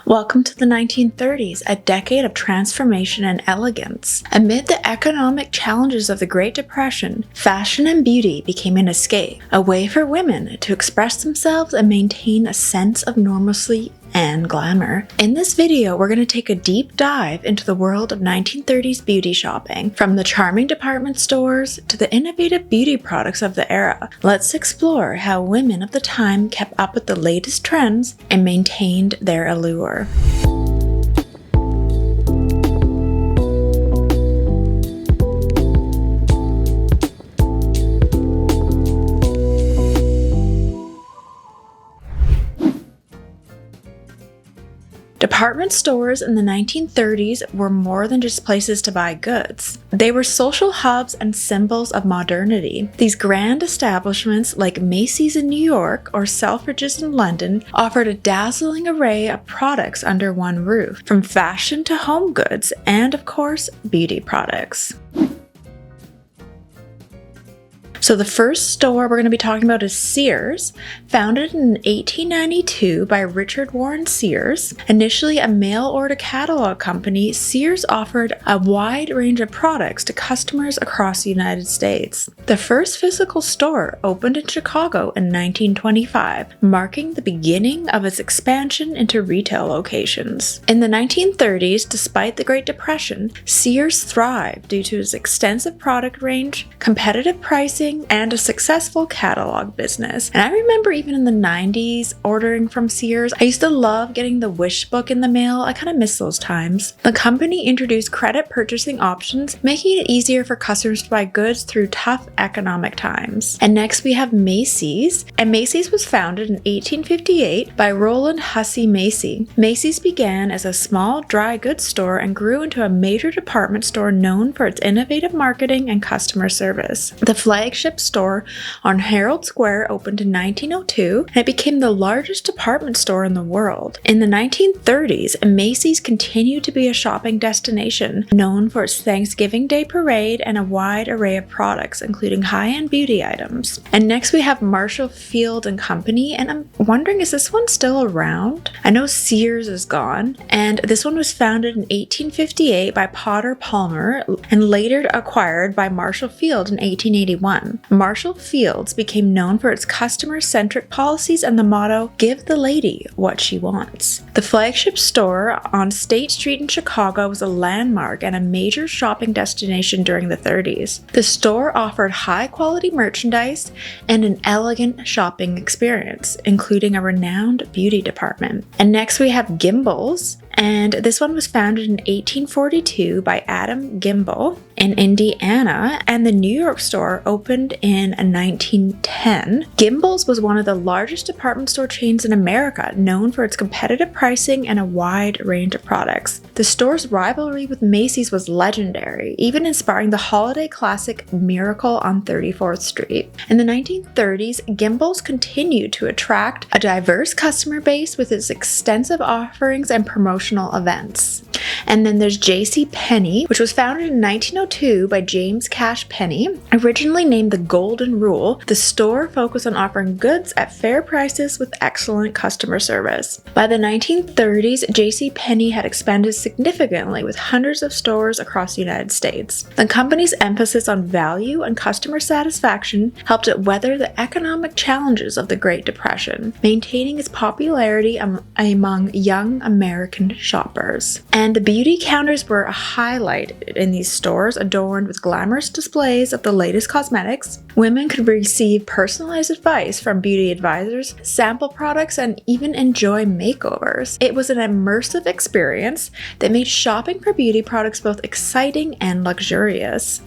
Welcome to the 1930s, a decade of transformation and elegance. Amid the economic challenges of the Great Depression, fashion and beauty became an escape, a way for women to express themselves and maintain a sense of normalcy and glamour. In this video, we're going to take a deep dive into the world of 1930s beauty shopping, from the charming department stores to the innovative beauty products of the era. Let's explore how women of the time kept up with the latest trends and maintained their allure. Department stores in the 1930s were more than just places to buy goods. They were social hubs and symbols of modernity. These grand establishments, like Macy's in New York or Selfridges in London, offered a dazzling array of products under one roof, from fashion to home goods and, of course, beauty products. So the first store we're going to be talking about is Sears, founded in 1892 by Richard Warren Sears. Initially a mail-order catalog company, Sears offered a wide range of products to customers across the United States. The first physical store opened in Chicago in 1925, marking the beginning of its expansion into retail locations. In the 1930s, despite the Great Depression, Sears thrived due to its extensive product range, competitive pricing, and a successful catalog business. And I remember even in the 90s ordering from Sears. I used to love getting the wish book in the mail. I kind of miss those times. The company introduced credit purchasing options, making it easier for customers to buy goods through tough economic times. And next we have Macy's. And Macy's was founded in 1858 by Roland Hussey Macy. Macy's began as a small dry goods store and grew into a major department store known for its innovative marketing and customer service. The flagship store on Herald Square opened in 1902, and it became the largest department store in the world. In the 1930s, Macy's continued to be a shopping destination, known for its Thanksgiving Day parade and a wide array of products, including high-end beauty items. And next we have Marshall Field and Company, and I'm wondering, is this one still around? I know Sears is gone, and this one was founded in 1858 by Potter Palmer and later acquired by Marshall Field in 1881. Marshall Fields became known for its customer-centric policies and the motto, "Give the lady what she wants." The flagship store on State Street in Chicago was a landmark and a major shopping destination during the 30s. The store offered high-quality merchandise and an elegant shopping experience, including a renowned beauty department. And next we have Gimbel's, and this one was founded in 1842 by Adam Gimbel in Indiana, and the New York store opened in 1910. Gimbel's was one of the largest department store chains in America, known for its competitive pricing and a wide range of products. The store's rivalry with Macy's was legendary, even inspiring the holiday classic Miracle on 34th Street. In the 1930s, Gimbel's continued to attract a diverse customer base with its extensive offerings and promotional events. And then there's JCPenney, which was founded in 1902 by James Cash Penney. Originally named the Golden Rule, the store focused on offering goods at fair prices with excellent customer service. By the 1930s, JCPenney had expanded significantly with hundreds of stores across the United States. The company's emphasis on value and customer satisfaction helped it weather the economic challenges of the Great Depression, maintaining its popularity among young American shoppers. And the beauty counters were a highlight in these stores, adorned with glamorous displays of the latest cosmetics. Women could receive personalized advice from beauty advisors, sample products, and even enjoy makeovers. It was an immersive experience that made shopping for beauty products both exciting and luxurious.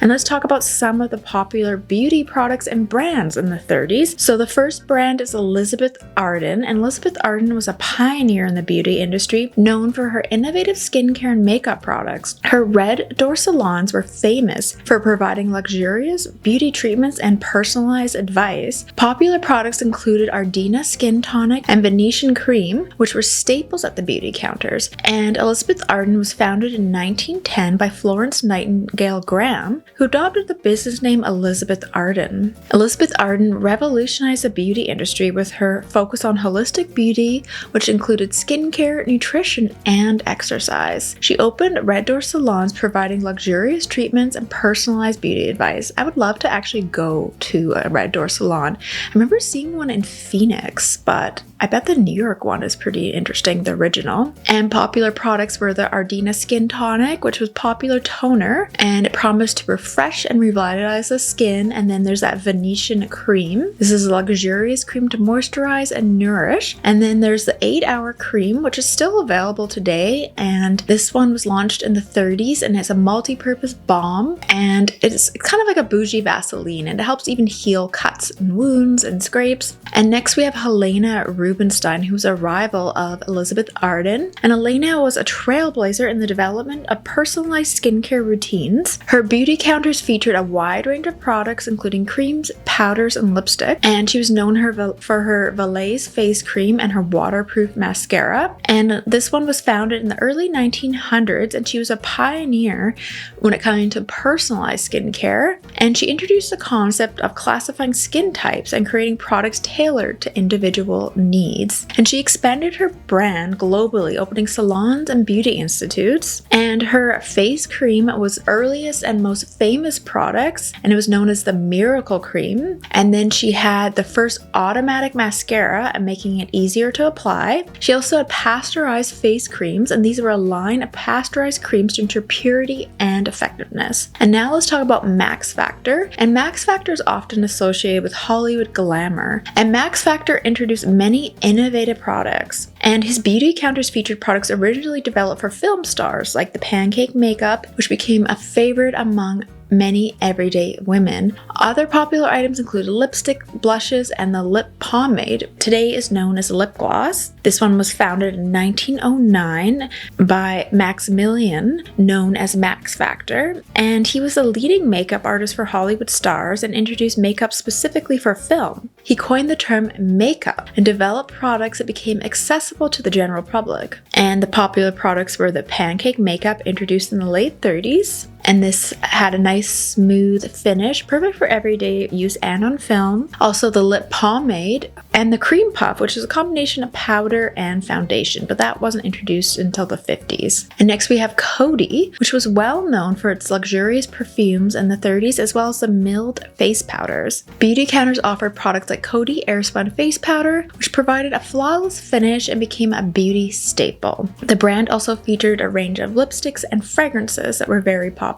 And let's talk about some of the popular beauty products and brands in the 30s. So the first brand is Elizabeth Arden, and Elizabeth Arden was a pioneer in the beauty industry, known for her innovative skincare and makeup products. Her red door salons were famous for providing luxurious beauty treatments and personalized advice. Popular products included Ardena Skin Tonic and Venetian Cream, which were staples at the beauty counters. And Elizabeth Arden was founded in 1910 by Florence Nightingale Graham, who adopted the business name Elizabeth Arden. Elizabeth Arden revolutionized the beauty industry with her focus on holistic beauty, which included skincare, nutrition, and exercise. She opened Red Door salons providing luxurious treatments and personalized beauty advice. I would love to actually go to a Red Door salon. I remember seeing one in Phoenix, but I bet the New York one is pretty interesting, the original. And popular products were the Ardena Skin Tonic, which was popular toner, and it promised to refresh and revitalize the skin. And then there's that Venetian cream. This is a luxurious cream to moisturize and nourish. And then there's the 8-Hour cream, which is still available today. And this one was launched in the 30s and it's a multi-purpose balm. And it's kind of like a bougie Vaseline, and it helps even heal cuts and wounds and scrapes. And next we have Helena Rubinstein, who was a rival of Elizabeth Arden. And Helena was a trailblazer in the development of personalized skincare routines. Her beauty counters featured a wide range of products, including creams, powders, and lipstick. And she was known for her Valais face cream and her waterproof mascara. And this one was founded in the early 1900s, and she was a pioneer when it came to personalized skincare. And she introduced the concept of classifying skin types and creating products tailored to individual needs. And she expanded her brand globally, opening salons and beauty institutes. And her face cream was earliest and most famous products, and it was known as the Miracle Cream. And then she had the first automatic mascara, making it easier to apply. She also had pasteurized face creams, and these were a line of pasteurized creams to ensure purity and effectiveness. And now let's talk about Max Factor. And Max Factor is often associated with Hollywood glamour. And Max Factor introduced many innovative products. And his beauty counters featured products originally developed for film stars, like the pancake makeup, which became a favorite among many everyday women. Other popular items included lipstick, blushes, and the lip pomade. Today is known as lip gloss. This one was founded in 1909 by Maximilian, known as Max Factor, and he was a leading makeup artist for Hollywood stars and introduced makeup specifically for film. He coined the term makeup and developed products that became accessible to the general public. And the popular products were the pancake makeup, introduced in the late 30s. And this had a nice smooth finish, perfect for everyday use and on film. Also the lip pomade and the cream puff, which is a combination of powder and foundation, but that wasn't introduced until the 50s. And next we have Coty, which was well known for its luxurious perfumes in the 30s, as well as the milled face powders. Beauty counters offered products like Coty Airspun Face Powder, which provided a flawless finish and became a beauty staple. The brand also featured a range of lipsticks and fragrances that were very popular.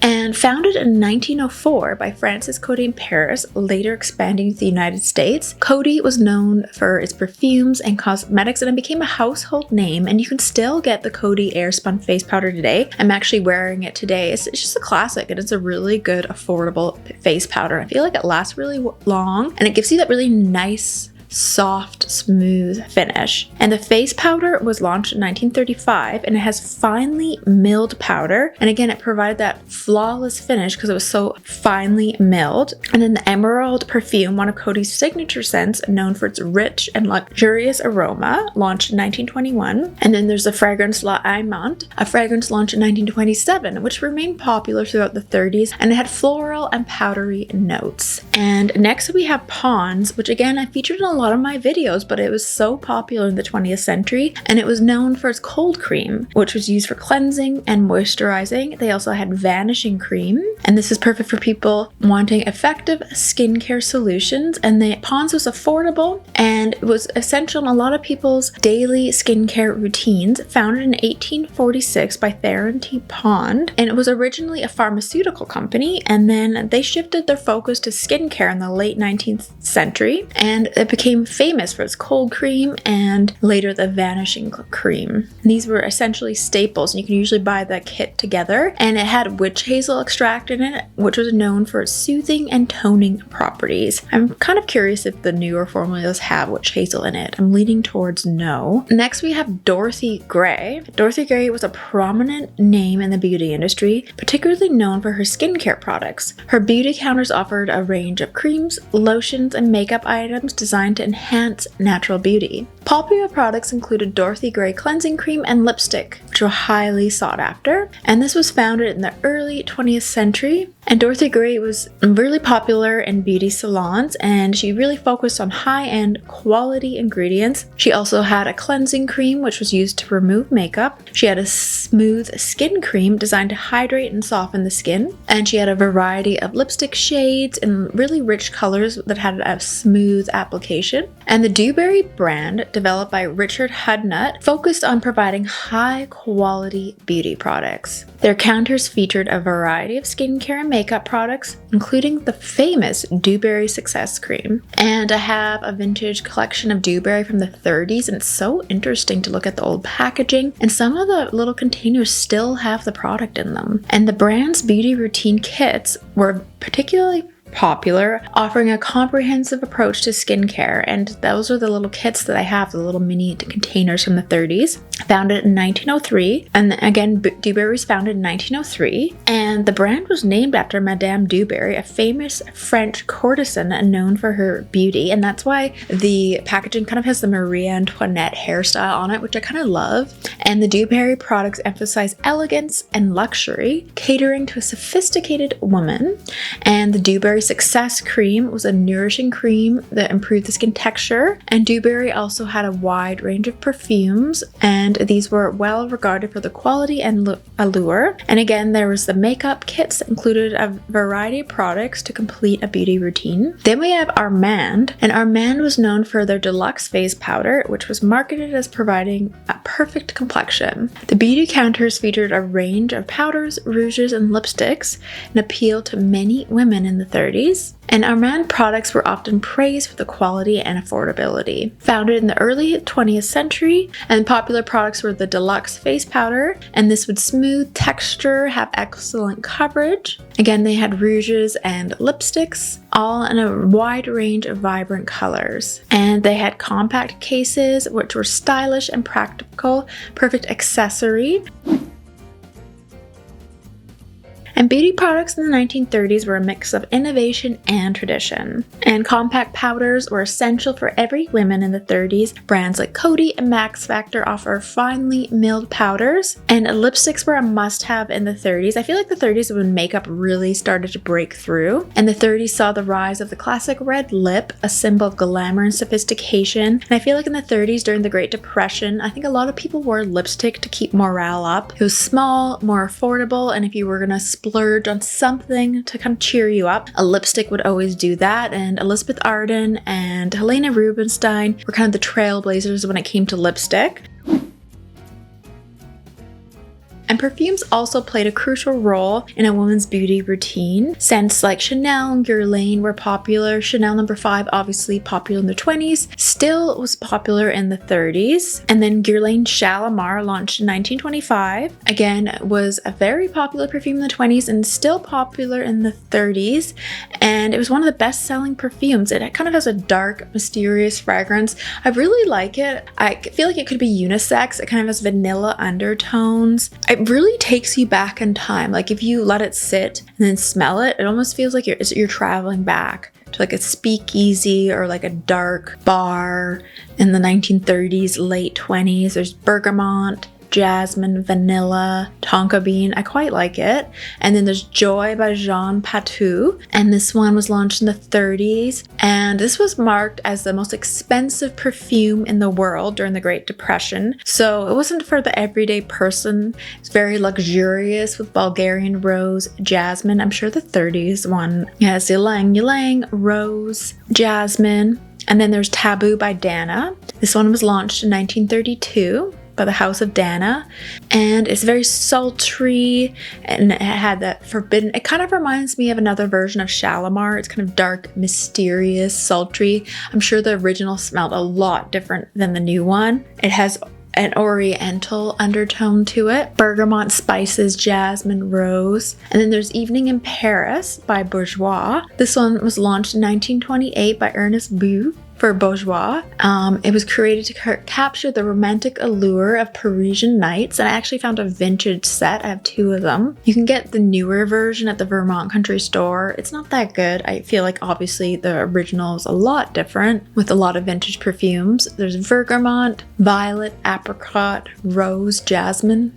And founded in 1904 by Francis Coty in Paris, later expanding to the United States, Coty was known for its perfumes and cosmetics, and it became a household name. And you can still get the Coty Airspun Face Powder today. I'm actually wearing it today. It's just a classic, and it's a really good, affordable face powder. I feel like it lasts really long, and it gives you that really nice, soft, smooth finish. And the face powder was launched in 1935, and it has finely milled powder. And again, it provided that flawless finish because it was so finely milled. And then the Emerald perfume, one of Coty's signature scents, known for its rich and luxurious aroma, launched in 1921. And then there's the fragrance La Amante, a fragrance launched in 1927, which remained popular throughout the 30s, and it had floral and powdery notes. And next we have Pond's, which again I featured in a lot of my videos, but it was so popular in the 20th century, and it was known for its cold cream, which was used for cleansing and moisturizing. They also had vanishing cream, and this is perfect for people wanting effective skincare solutions. And the Pond's was affordable and it was essential in a lot of people's daily skincare routines. Founded in 1846 by Theron T. Pond, and it was originally a pharmaceutical company, and then they shifted their focus to skincare in the late 19th century, and it became famous for its cold cream and later the vanishing cream. These were essentially staples, and you can usually buy the kit together. And it had witch hazel extract in it, which was known for its soothing and toning properties. I'm kind of curious if the newer formulas have witch hazel in it. I'm leaning towards no. Next we have Dorothy Gray. Dorothy Gray was a prominent name in the beauty industry, particularly known for her skincare products. Her beauty counters offered a range of creams, lotions, and makeup items designed to enhance natural beauty. Popular products included Dorothy Gray cleansing cream and lipstick, which were highly sought after. And this was founded in the early 20th century. And Dorothy Gray was really popular in beauty salons, and she really focused on high-end quality ingredients. She also had a cleansing cream, which was used to remove makeup. She had a smooth skin cream designed to hydrate and soften the skin. And she had a variety of lipstick shades and really rich colors that had a smooth application. And the Dewberry brand, developed by Richard Hudnut, focused on providing high-quality beauty products. Their counters featured a variety of skincare and makeup products, including the famous Dewberry Success Cream. And I have a vintage collection of Dewberry from the 30s, and it's so interesting to look at the old packaging, and some of the little containers still have the product in them. And the brand's beauty routine kits were particularly popular, offering a comprehensive approach to skincare, and those are the little kits that I have, the little mini containers from the 30s. Founded in 1903, and again, Dewberry was founded in 1903, and the brand was named after Madame Dewberry, a famous French courtesan known for her beauty, and that's why the packaging kind of has the Marie Antoinette hairstyle on it, which I kind of love. And the Dewberry products emphasize elegance and luxury, catering to a sophisticated woman. And the Dewberry Success Cream was a nourishing cream that improved the skin texture, and Dewberry also had a wide range of perfumes, and these were well regarded for the quality and allure. And again, there was the makeup kits that included a variety of products to complete a beauty routine. Then we have Armand, and Armand was known for their deluxe face powder, which was marketed as providing a perfect complexion. The beauty counters featured a range of powders, rouges, and lipsticks, and appealed to many women in the 30s. And Armand products were often praised for the quality and affordability. Founded in the early 20th century, and popular products were the deluxe face powder, and this would smooth texture, have excellent coverage. Again, they had rouges and lipsticks, all in a wide range of vibrant colors. And they had compact cases, which were stylish and practical, perfect accessory. And beauty products in the 1930s were a mix of innovation and tradition. And compact powders were essential for every woman in the 30s. Brands like Coty and Max Factor offer finely milled powders. And lipsticks were a must-have in the 30s. I feel like the 30s is when makeup really started to break through. And the 30s saw the rise of the classic red lip, a symbol of glamour and sophistication. And I feel like in the 30s, during the Great Depression, I think a lot of people wore lipstick to keep morale up. It was small, more affordable, and if you were gonna splurge on something to kind of cheer you up, a lipstick would always do that. And Elizabeth Arden and Helena Rubinstein were kind of the trailblazers when it came to lipstick. And perfumes also played a crucial role in a woman's beauty routine. Scents like Chanel and Guerlain were popular. Chanel No. 5, obviously popular in the 20s, still was popular in the 30s. And then Guerlain Shalimar, launched in 1925, again was a very popular perfume in the 20s and still popular in the 30s. And it was one of the best-selling perfumes. It kind of has a dark, mysterious fragrance. I really like it. I feel like it could be unisex. It kind of has vanilla undertones. It really takes you back in time. Like if you let it sit and then smell it, it almost feels like you're traveling back to like a speakeasy or like a dark bar in the 1930s, late 20s. There's bergamot, jasmine, vanilla, tonka bean. I quite like it. And then there's Joy by Jean Patou, and this one was launched in the 30s, and this was marked as the most expensive perfume in the world during the Great Depression. So it wasn't for the everyday person. It's very luxurious with Bulgarian rose, jasmine. I'm sure the 30s one has ylang ylang, rose, jasmine. And then there's Tabu by Dana. This one was launched in 1932 by the House of Dana, and it's very sultry, and it had that forbidden, it kind of reminds me of another version of Shalimar. It's kind of dark, mysterious, sultry. I'm sure the original smelled a lot different than the new one. It has an oriental undertone to it, bergamot, spices, jasmine, rose. And then there's Evening in Paris by Bourjois. This one was launched in 1928 by Ernest Bew for Bourjois. It was created to capture the romantic allure of Parisian nights, and I actually found a vintage set. I have 2 of them. You can get the newer version at the Vermont Country Store. It's not that good. I feel like obviously the original is a lot different with a lot of vintage perfumes. There's bergamot, violet, apricot, rose, jasmine.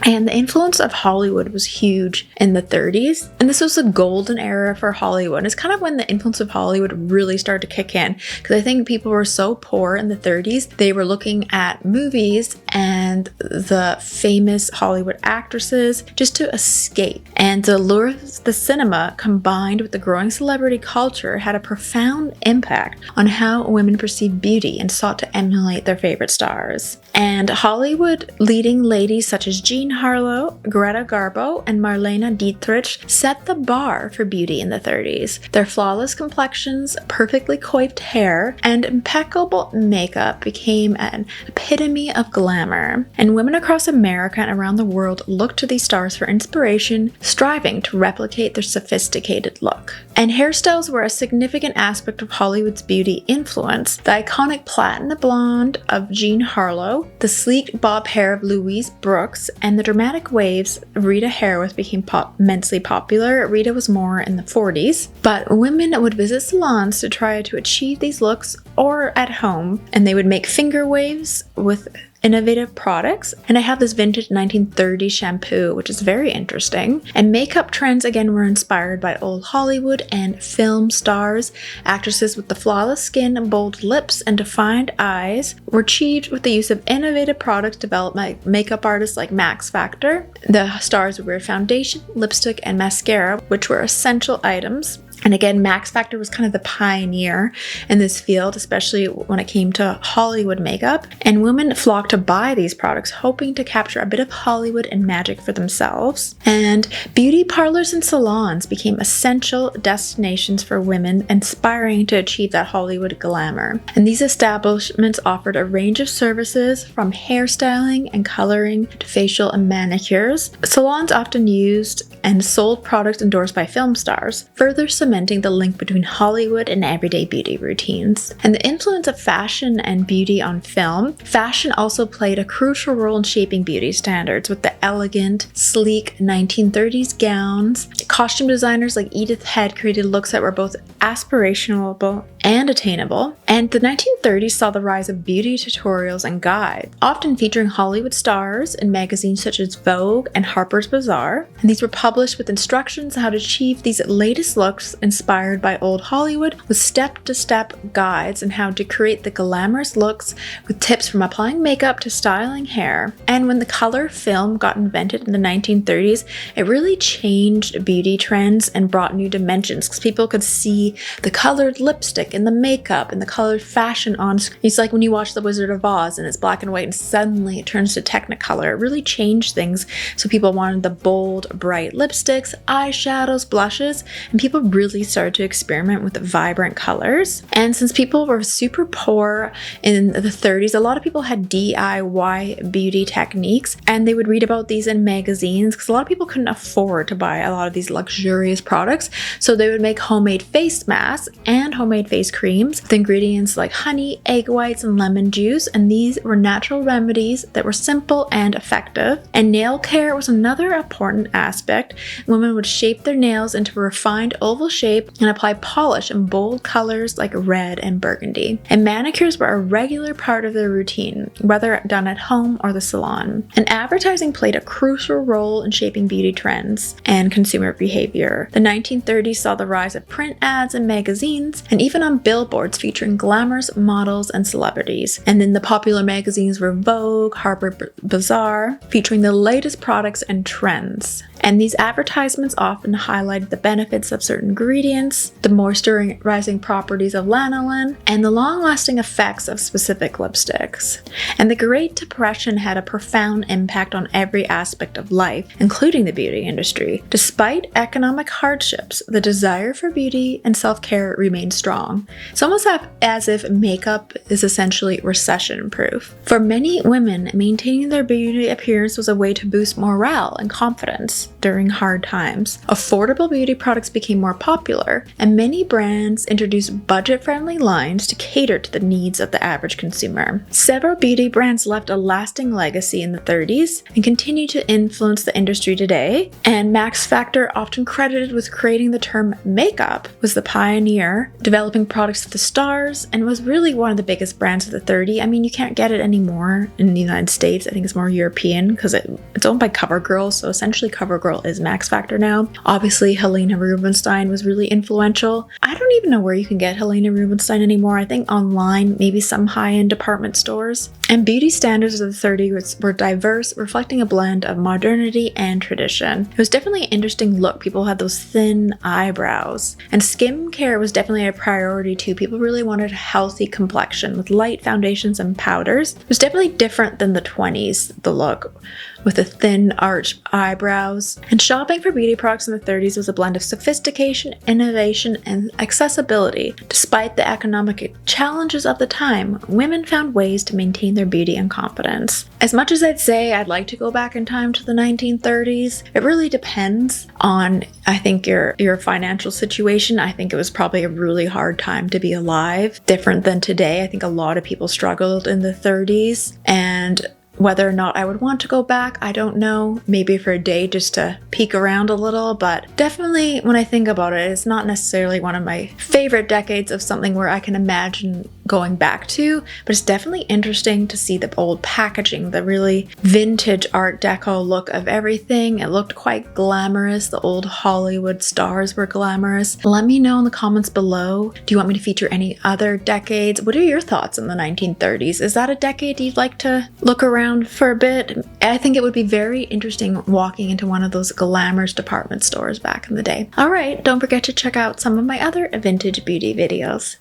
And the influence of Hollywood was huge in the 30s. And this was a golden era for Hollywood. And it's kind of when the influence of Hollywood really started to kick in. Because I think people were so poor in the 30s, they were looking at movies and the famous Hollywood actresses just to escape. And the lure of the cinema combined with the growing celebrity culture had a profound impact on how women perceived beauty and sought to emulate their favorite stars. And Hollywood leading ladies such as Jean Harlow, Greta Garbo, and Marlene Dietrich set the bar for beauty in the 30s. Their flawless complexions, perfectly coiffed hair, and impeccable makeup became an epitome of glamour. And women across America and around the world looked to these stars for inspiration, striving to replicate their sophisticated look. And hairstyles were a significant aspect of Hollywood's beauty influence. The iconic platinum blonde of Jean Harlow, the sleek bob hair of Louise Brooks, and the dramatic waves Rita Hayworth became immensely popular. Rita was more in the 40s, but women would visit salons to try to achieve these looks or at home, and they would make finger waves with innovative products. And I have this vintage 1930s shampoo, which is very interesting. And makeup trends again were inspired by old Hollywood and film stars. Actresses with the flawless skin, bold lips, and defined eyes were achieved with the use of innovative products developed by makeup artists like Max Factor. The stars would wear foundation, lipstick, and mascara, which were essential items. And again, Max Factor was kind of the pioneer in this field, especially when it came to Hollywood makeup. And women flocked to buy these products, hoping to capture a bit of Hollywood and magic for themselves. And beauty parlors and salons became essential destinations for women, aspiring to achieve that Hollywood glamour. And these establishments offered a range of services from hairstyling and coloring to facial and manicures. Salons often used and sold products endorsed by film stars, further cementing the link between Hollywood and everyday beauty routines. And the influence of fashion and beauty on film, fashion also played a crucial role in shaping beauty standards with the elegant, sleek 1930s gowns. Costume designers like Edith Head created looks that were both aspirational and attainable. And the 1930s saw the rise of beauty tutorials and guides, often featuring Hollywood stars in magazines such as Vogue and Harper's Bazaar. And these were published with instructions on how to achieve these latest looks inspired by old Hollywood, with step-to-step guides on how to create the glamorous looks, with tips from applying makeup to styling hair. And when the color film got invented in the 1930s, it really changed beauty trends and brought new dimensions, because people could see the colored lipstick and the makeup and the colored fashion on screen. It's like when you watch The Wizard of Oz and it's black and white and suddenly it turns to Technicolor. It really changed things. So people wanted the bold, bright lipsticks, eyeshadows, blushes, and people really started to experiment with vibrant colors. And since people were super poor in the 30s, a lot of people had DIY beauty techniques, and they would read about these in magazines, because a lot of people couldn't afford to buy a lot of these luxurious products. So they would make homemade face masks and homemade face creams with ingredients like honey, egg whites, and lemon juice. And these were natural remedies that were simple and effective. And nail care was another important aspect. Women would shape their nails into a refined oval shape and apply polish in bold colors like red and burgundy. And manicures were a regular part of their routine, whether done at home or the salon. And advertising played a crucial role in shaping beauty trends and consumer behavior. The 1930s saw the rise of print ads and magazines, and even on billboards featuring glamorous models and celebrities. And then the popular magazines were Vogue, Harper's Bazaar, featuring the latest products and trends. And these advertisements often highlighted the benefits of certain ingredients, the moisturizing properties of lanolin, and the long-lasting effects of specific lipsticks. And the Great Depression had a profound impact on every aspect of life, including the beauty industry. Despite economic hardships, the desire for beauty and self-care remained strong. It's almost as if makeup is essentially recession-proof. For many women, maintaining their beauty appearance was a way to boost morale and confidence. during hard times. Affordable beauty products became more popular, and many brands introduced budget-friendly lines to cater to the needs of the average consumer. Several beauty brands left a lasting legacy in the 30s and continue to influence the industry today, and Max Factor, often credited with creating the term makeup, was the pioneer, developing products for the stars, and was really one of the biggest brands of the 30s. I mean, you can't get it anymore in the United States. I think it's more European because it's owned by CoverGirl, so essentially CoverGirl is Max Factor now. Obviously, Helena Rubinstein was really influential. I don't even know where you can get Helena Rubinstein anymore. I think online, maybe some high-end department stores. And beauty standards of the 30s were diverse, reflecting a blend of modernity and tradition. It was definitely an interesting look. People had those thin eyebrows. And skincare was definitely a priority too. People really wanted a healthy complexion with light foundations and powders. It was definitely different than the 20s, the look, with the thin arched eyebrows. And shopping for beauty products in the 30s was a blend of sophistication, innovation, and accessibility. Despite the economic challenges of the time, women found ways to maintain their beauty and confidence. As much as I'd say I'd like to go back in time to the 1930s, it really depends on, I think, your financial situation. I think it was probably a really hard time to be alive, different than today. I think a lot of people struggled in the 30s, and whether or not I would want to go back, I don't know. Maybe for a day just to peek around a little, but definitely when I think about it, it's not necessarily one of my favorite decades of something where I can imagine going back to, but it's definitely interesting to see the old packaging, the really vintage Art Deco look of everything. It looked quite glamorous. The old Hollywood stars were glamorous. Let me know in the comments below. Do you want me to feature any other decades? What are your thoughts on the 1930s? Is that a decade you'd like to look around for a bit? I think it would be very interesting walking into one of those glamorous department stores back in the day. All right, don't forget to check out some of my other vintage beauty videos.